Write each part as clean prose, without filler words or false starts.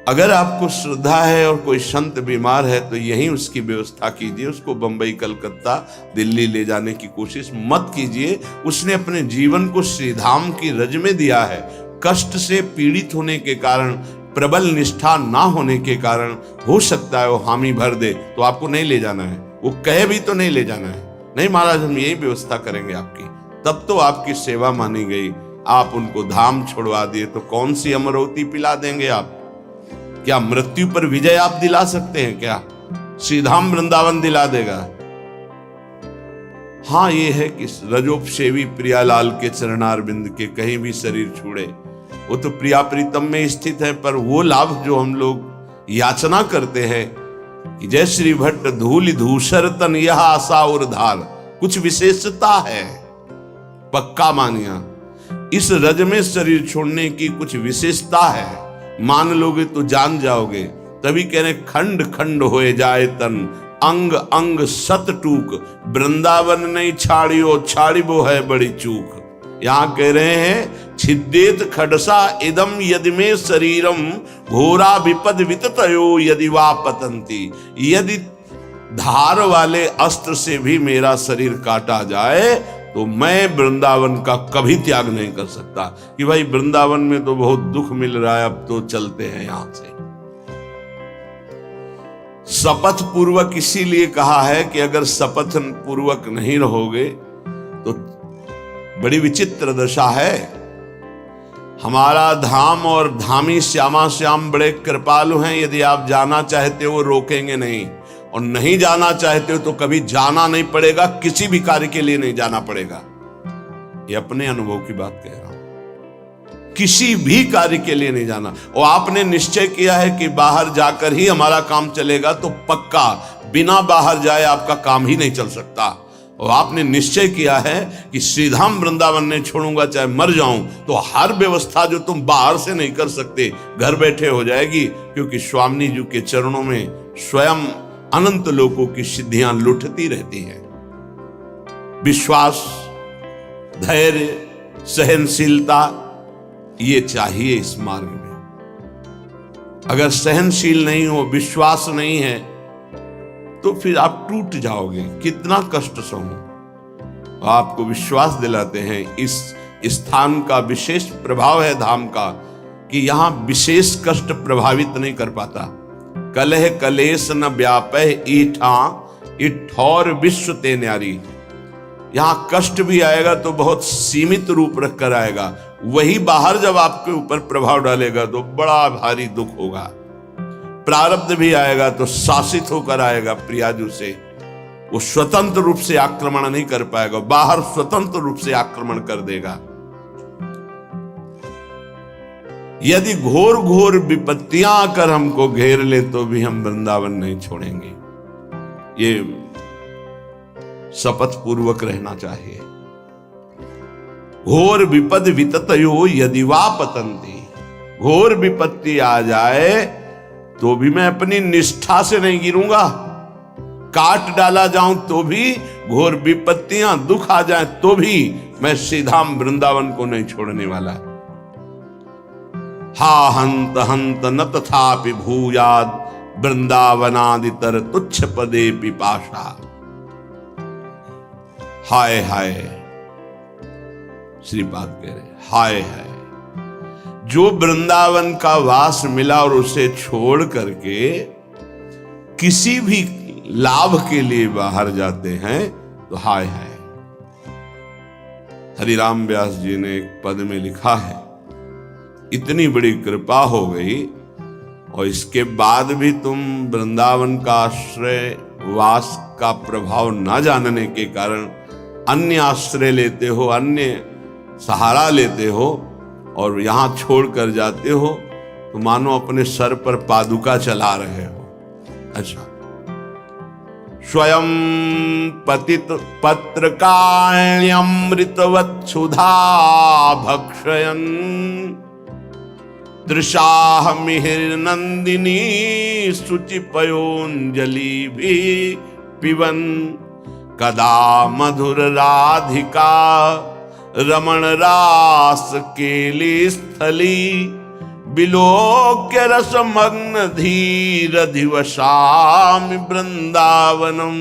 अगर आपको श्रद्धा है और कोई संत बीमार है तो यहीं उसकी व्यवस्था कीजिए, उसको बंबई, कलकत्ता, दिल्ली ले जाने की कोशिश मत कीजिए। उसने अपने जीवन को श्रीधाम की रज में दिया है। कष्ट से पीड़ित होने के कारण, प्रबल निष्ठा ना होने के कारण हो सकता है वो हामी भर दे, तो आपको नहीं ले जाना है। वो कहे भी तो नहीं ले जाना है, नहीं महाराज हम यही व्यवस्था करेंगे आपकी, तब तो आपकी सेवा मानी गई। आप उनको धाम छोड़वा दिए तो कौन सी अमरौती पिला देंगे आप? क्या मृत्यु पर विजय आप दिला सकते हैं? क्या श्रीधाम वृंदावन दिला देगा? हाँ, ये है कि रजोपसेवी प्रियालाल के चरणारविंद के कहीं भी शरीर छूड़े, वो तो प्रिया प्रीतम में स्थित है। पर वो लाभ जो हम लोग याचना करते हैं कि जय श्री भट्ट धूल धूसर तन यह आशा और धार, कुछ विशेषता है, पक्का मानिया। इस रज में शरीर छोड़ने की कुछ विशेषता है, मान लोगे तो जान जाओगे। तभी कह रहे खंड खंड होए जाए तन, अंग अंग सत टूक, वृंदावन नहीं छाड़ियो छाड़िबो है बड़ी चूक। यहां कह रहे हैं छिद्देत खडसा इदम यदि में शरीरम, घोरा विपद विततयो यदि वा पतंती। यदि धार वाले अस्त्र से भी मेरा शरीर काटा जाए तो मैं वृंदावन का कभी त्याग नहीं कर सकता कि भाई वृंदावन में तो बहुत दुख मिल रहा है, अब तो चलते हैं यहां से। शपथ पूर्वक इसीलिए कहा है कि अगर शपथ पूर्वक नहीं रहोगे तो बड़ी विचित्र दशा है। हमारा धाम और धामी श्यामा श्याम बड़े कृपालु हैं, यदि आप जाना चाहते हो वो रोकेंगे नहीं, और नहीं जाना चाहते हो तो कभी जाना नहीं पड़ेगा, किसी भी कार्य के लिए नहीं जाना पड़ेगा। ये अपने अनुभव की बात कह रहा हूं, किसी भी कार्य के लिए नहीं जाना। और आपने निश्चय किया है कि बाहर जाकर ही हमारा काम चलेगा, तो पक्का बिना बाहर जाए आपका काम ही नहीं चल सकता। और आपने निश्चय किया है कि श्रीधाम वृंदावन नहीं छोड़ूंगा चाहे मर जाऊं, तो हर व्यवस्था जो तुम बाहर से नहीं कर सकते घर बैठे हो जाएगी, क्योंकि स्वामी जी के चरणों में स्वयं अनंत लोकों की सिद्धियां लुटती रहती हैं। विश्वास, धैर्य, सहनशीलता ये चाहिए इस मार्ग में। अगर सहनशील नहीं हो, विश्वास नहीं है, तो फिर आप टूट जाओगे, कितना कष्ट सहो। आपको विश्वास दिलाते हैं इस स्थान का विशेष प्रभाव है धाम का, कि यहां विशेष कष्ट प्रभावित नहीं कर पाता। कलह कलेश न व्यापह ईठा इठौर विश्व ते न्यारी। यहां कष्ट भी आएगा तो बहुत सीमित रूप रखकर आएगा, वही बाहर जब आपके ऊपर प्रभाव डालेगा तो बड़ा भारी दुख होगा। प्रारब्ध भी आएगा तो शासित होकर आएगा प्रियाजू से, वो स्वतंत्र रूप से आक्रमण नहीं कर पाएगा, बाहर स्वतंत्र रूप से आक्रमण कर देगा। यदि घोर घोर विपत्तियां आकर हमको घेर ले तो भी हम वृंदावन नहीं छोड़ेंगे। ये शपथ पूर्वक रहना चाहिए। घोर विपद विततयो यदि वा पतंती, घोर विपत्ति आ जाए तो भी मैं अपनी निष्ठा से नहीं गिरूंगा। काट डाला जाऊं तो भी, घोर विपत्तियां दुख आ जाए तो भी मैं श्रीधाम वृंदावन को नहीं छोड़ने वाला। हा हंत हंत न तथापि भूयाद वृंदावनादितर तुच्छ पदे पिपाशा। हाय हाय, श्रीपाद कह रहे हाय हाय, जो वृंदावन का वास मिला और उसे छोड़ करके किसी भी लाभ के लिए बाहर जाते हैं तो हाय हाय। हरिराम व्यास जी ने एक पद में लिखा है, इतनी बड़ी कृपा हो गई और इसके बाद भी तुम वृंदावन का आश्रय वास का प्रभाव न जानने के कारण अन्य आश्रय लेते हो, अन्य सहारा लेते हो और यहां छोड़कर जाते हो, तो मानो अपने सर पर पादुका चला रहे हो। अच्छा, स्वयं पतित पत्रकाण्यमृतवत् सुधा भक्षयन् दृशाह मिहिर नंदिनी शुचिपयोंजलि भी पिबन कदा मधुर राधिका रमण रास केली स्थली बिलोक्य रसमग्न धीर अधिवशामि वृंदावनम।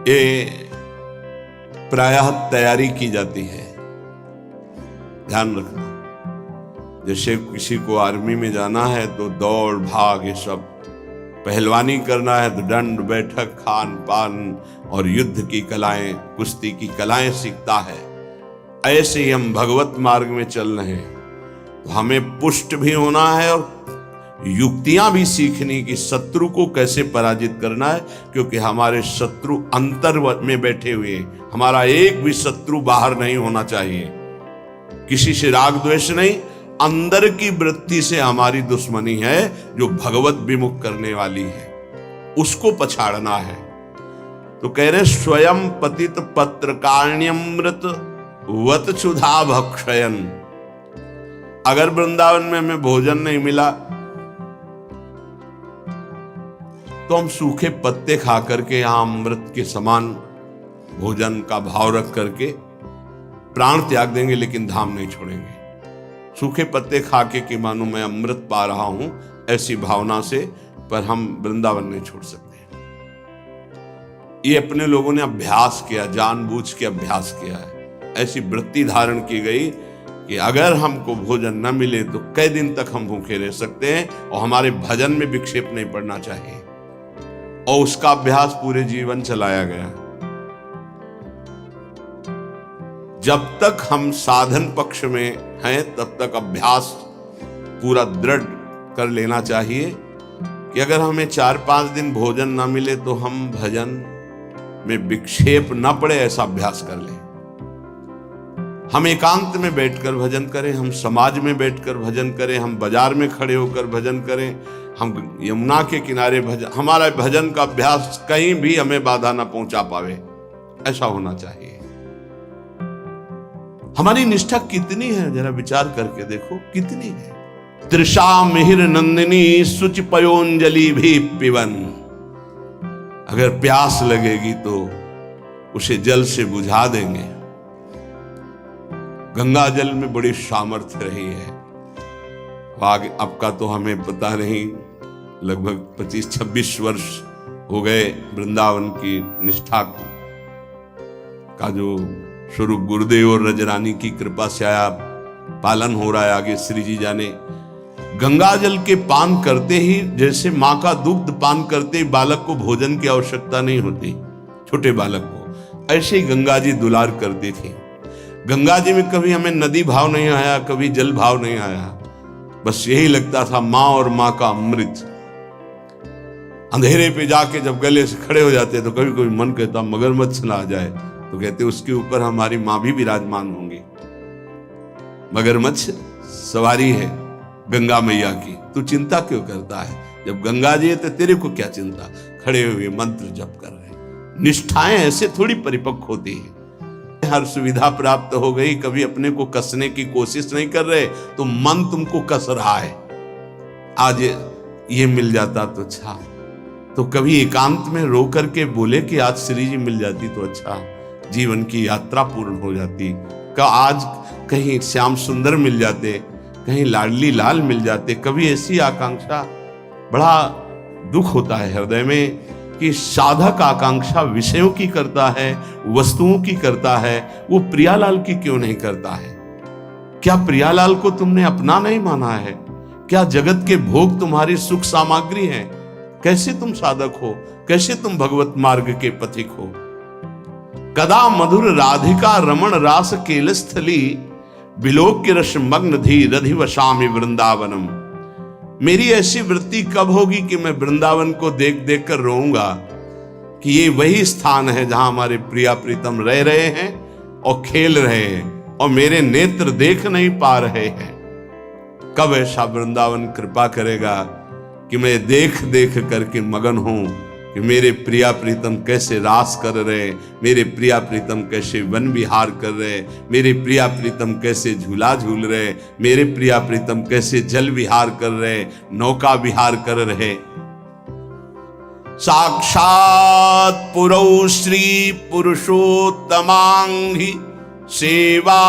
ये प्रायः तैयारी की जाती है, ध्यान रखना। जैसे किसी को आर्मी में जाना है तो दौड़ भाग ये सब, पहलवानी करना है तो दंड बैठक खान पान और युद्ध की कलाएं, कुश्ती की कलाएं सीखता है। ऐसे ही हम भगवत मार्ग में चल रहे हैं तो हमें पुष्ट भी होना है और युक्तियां भी सीखनी कि शत्रु को कैसे पराजित करना है, क्योंकि हमारे शत्रु अंतर में बैठे हुए हैं। हमारा एक भी शत्रु बाहर नहीं होना चाहिए। किसी से राग द्वेष नहीं, अंदर की वृत्ति से हमारी दुश्मनी है जो भगवत विमुख करने वाली है, उसको पछाड़ना है। तो कह रहे स्वयं पतित पत्रकाण्यमृत वत क्षुधा भक्षयन। अगर वृंदावन में हमें भोजन नहीं मिला तो हम सूखे पत्ते खा करके यहां अमृत के समान भोजन का भाव रख करके प्राण त्याग देंगे, लेकिन धाम नहीं छोड़ेंगे। सूखे पत्ते खा के कि मानो मैं अमृत पा रहा हूं, ऐसी भावना से, पर हम वृंदावन नहीं छोड़ सकते। ये अपने लोगों ने अभ्यास किया, जानबूझ के अभ्यास किया है। ऐसी वृत्ति धारण की गई कि अगर हमको भोजन न मिले तो कई दिन तक हम भूखे रह सकते हैं और हमारे भजन में विक्षेप नहीं पड़ना चाहिए, और उसका अभ्यास पूरे जीवन चलाया गया। जब तक हम साधन पक्ष में हैं तब तक अभ्यास पूरा दृढ़ कर लेना चाहिए कि अगर हमें 4-5 दिन भोजन ना मिले तो हम भजन में विक्षेप ना पड़े, ऐसा अभ्यास कर लें। हम एकांत में बैठकर भजन करें, हम समाज में बैठकर भजन करें, हम बाजार में खड़े होकर भजन करें, हम यमुना के किनारे भजन, हमारा भजन का अभ्यास कहीं भी हमें बाधा ना पहुंचा पावे, ऐसा होना चाहिए। हमारी निष्ठा कितनी है, जरा विचार करके देखो कितनी है। तृषा मिहिर नंदिनी सुच पयोंजलि भी पिवन। अगर प्यास लगेगी तो उसे जल से बुझा देंगे। गंगा जल में बड़ी सामर्थ्य रही है। आगे आपका तो हमें पता नहीं, लगभग 25-26 वर्ष हो गए वृंदावन की निष्ठा का जो स्वरूप गुरुदेव और रजरानी की कृपा से आया पालन हो रहा है। आगे श्री जी जाने। गंगा जल के पान करते ही, जैसे माँ का दुग्ध पान करते ही बालक को भोजन की आवश्यकता नहीं होती, छोटे बालक को, ऐसे ही गंगा जी दुलार करती थी। गंगा जी में कभी हमें नदी भाव नहीं आया, कभी जल भाव नहीं आया, बस यही लगता था माँ और माँ का अमृत। अंधेरे पे जाके जब गले से खड़े हो जाते तो कभी कभी मन कहता मगरमच्छ ना आ जाए, तो कहते उसके ऊपर हमारी माँ भी विराजमान होंगी। मगरमच्छ सवारी है गंगा मैया की, तू चिंता क्यों करता है? जब गंगा जी है तो तेरे को क्या चिंता? खड़े हुए मंत्र जप कर रहे। निष्ठाएं ऐसे थोड़ी परिपक्व होती है। हर सुविधा प्राप्त हो गई, कभी अपने को कसने की कोशिश नहीं कर रहे तो मन तुमको कस रहा है। आज ये मिल जाता तो अच्छा, तो कभी एकांत में रो करके बोले कि आज श्री जी मिल जाती तो अच्छा, जीवन की यात्रा पूर्ण हो जाती। का आज कहीं श्याम सुंदर मिल जाते, कहीं लाडली लाल मिल जाते। कभी ऐसी आकांक्षा, बड़ा दुख होता है हृदय में कि साधक आकांक्षा विषयों की करता है, वस्तुओं की करता है, वो प्रियालाल की क्यों नहीं करता है? क्या प्रियालाल को तुमने अपना नहीं माना है? क्या जगत के भोग तुम्हारी सुख सामग्री हैं? कैसे तुम साधक हो? कैसे तुम भगवत मार्ग के पथिक हो? कदा मधुर राधिका रमण रास केलस्थली बिलोक्य रस मग्न धी रधिवशामि वृंदावनम। मेरी ऐसी वृत्ति कब होगी कि मैं वृंदावन को देख देख कर रोऊंगा कि ये वही स्थान है जहां हमारे प्रिया प्रीतम रह रहे हैं और खेल रहे हैं और मेरे नेत्र देख नहीं पा रहे हैं। कब ऐसा वृंदावन कृपा करेगा कि मैं देख देख करके मगन हूं कि मेरे प्रिया प्रीतम कैसे रास कर रहे, मेरे प्रिया प्रीतम कैसे वन विहार कर रहे, मेरे प्रिया प्रीतम कैसे झूला झूल रहे, मेरे प्रिया प्रीतम कैसे जल विहार कर रहे, नौका विहार कर रहे। साक्षात पुरौ श्री पुरुषोत्तमांघि सेवा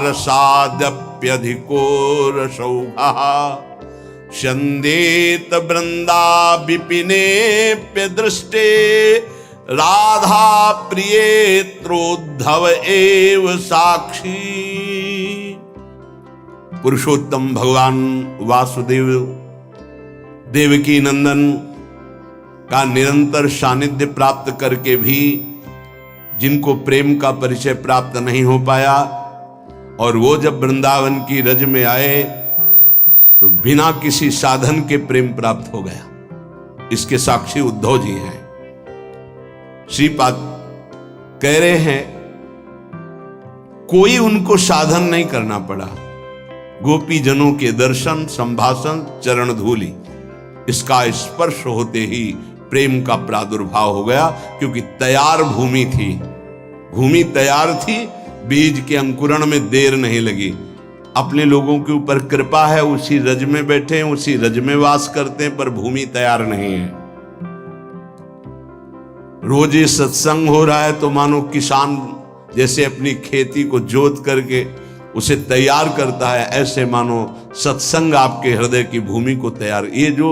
रसादप्यधिको रसौघः स्यन्देत वृंदा विपिनेप्य दृष्टे राधा प्रियेत्रोद्धव एव साक्षी। पुरुषोत्तम भगवान वासुदेव देवकी नंदन का निरंतर सानिध्य प्राप्त करके भी जिनको प्रेम का परिचय प्राप्त नहीं हो पाया, और वो जब वृंदावन की रज में आए तो बिना किसी साधन के प्रेम प्राप्त हो गया। इसके साक्षी उद्धव जी हैं। श्रीपाद कह रहे हैं कोई उनको साधन नहीं करना पड़ा, गोपी जनों के दर्शन, संभाषण, चरण धूलि, इसका स्पर्श होते ही प्रेम का प्रादुर्भाव हो गया। क्योंकि तैयार भूमि थी, भूमि तैयार थी, बीज के अंकुरण में देर नहीं लगी। अपने लोगों के ऊपर कृपा है, उसी रज में बैठे हैं, उसी रज में वास करते हैं, पर भूमि तैयार नहीं है। रोज ये सत्संग हो रहा है तो मानो किसान जैसे अपनी खेती को जोत करके उसे तैयार करता है, ऐसे मानो सत्संग आपके हृदय की भूमि को तैयार, ये जो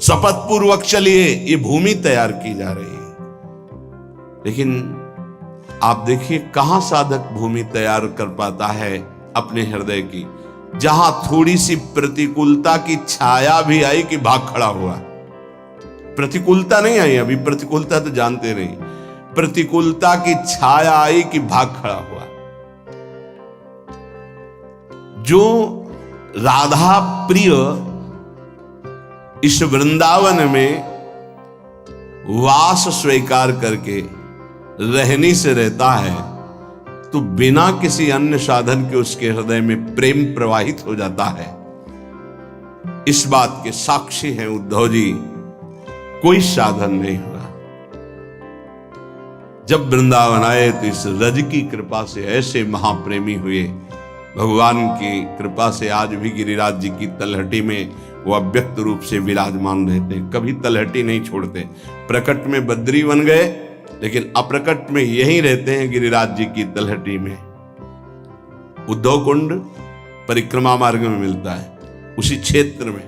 शपथ पूर्वक चलिए, ये भूमि तैयार की जा रही है। लेकिन आप देखिए कहां साधक भूमि तैयार कर पाता है अपने हृदय की। जहां थोड़ी सी प्रतिकूलता की छाया भी आई कि भाग खड़ा हुआ। प्रतिकूलता नहीं आई, अभी प्रतिकूलता तो जानते नहीं, प्रतिकूलता की छाया आई कि भाग खड़ा हुआ। जो राधा प्रिय इस वृंदावन में वास स्वीकार करके रहनी से रहता है तो बिना किसी अन्य साधन के उसके हृदय में प्रेम प्रवाहित हो जाता है। इस बात के साक्षी हैं उद्धव जी, कोई साधन नहीं हुआ। जब वृंदावन आए तो इस रज की कृपा से ऐसे महाप्रेमी हुए। भगवान की कृपा से आज भी गिरिराज जी की तलहटी में वो अव्यक्त रूप से विराजमान रहते हैं, कभी तलहटी नहीं छोड़ते। प्रकट में बद्री बन गए, लेकिन अप्रकट में यहीं रहते हैं गिरिराज जी की तलहटी में। उद्धव कुंड परिक्रमा मार्ग में मिलता है, उसी क्षेत्र में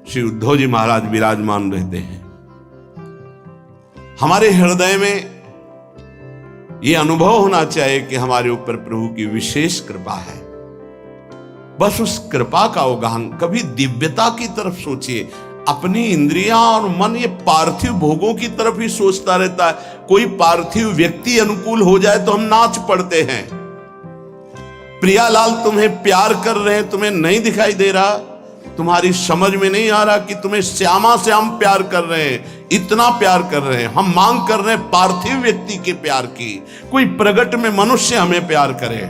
श्री उद्धव जी महाराज विराजमान रहते हैं। हमारे हृदय में यह अनुभव होना चाहिए कि हमारे ऊपर प्रभु की विशेष कृपा है। बस उस कृपा का अवगाहन, कभी दिव्यता की तरफ सोचिए। अपनी इंद्रियां और मन ये पार्थिव भोगों की तरफ ही सोचता रहता है। कोई पार्थिव व्यक्ति अनुकूल हो जाए तो हम नाच पड़ते हैं। प्रियालाल तुम्हें प्यार कर रहे हैं, तुम्हें नहीं दिखाई दे रहा, तुम्हारी समझ में नहीं आ रहा कि तुम्हें श्यामा से हम प्यार कर रहे हैं, इतना प्यार कर रहे हैं। हम मांग कर रहे हैं पार्थिव व्यक्ति के प्यार की, कोई प्रगट में मनुष्य हमें प्यार करे।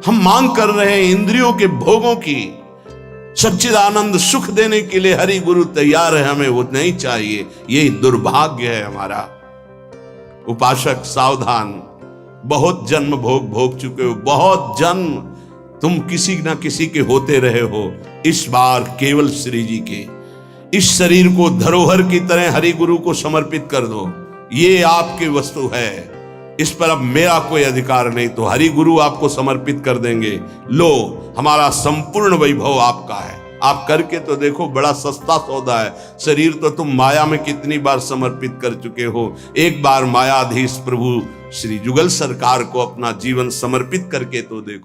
हम मांग कर रहे हैं इंद्रियों के भोगों की। सच्चिदानंद सुख देने के लिए हरि गुरु तैयार है, हमें वो नहीं चाहिए। यही दुर्भाग्य है हमारा। उपासक सावधान, बहुत जन्म भोग चुके हो, बहुत जन्म तुम किसी ना किसी के होते रहे हो। इस बार केवल श्री जी के इस शरीर को धरोहर की तरह हरि गुरु को समर्पित कर दो। ये आपकी वस्तु है, इस पर अब मेरा कोई अधिकार नहीं, तो हरि गुरु आपको समर्पित कर देंगे। लो, हमारा संपूर्ण वैभव आपका है। आप करके तो देखो, बड़ा सस्ता सौदा है। शरीर तो तुम माया में कितनी बार समर्पित कर चुके हो। एक बार मायाधीश प्रभु श्री जुगल सरकार को अपना जीवन समर्पित करके तो देखो।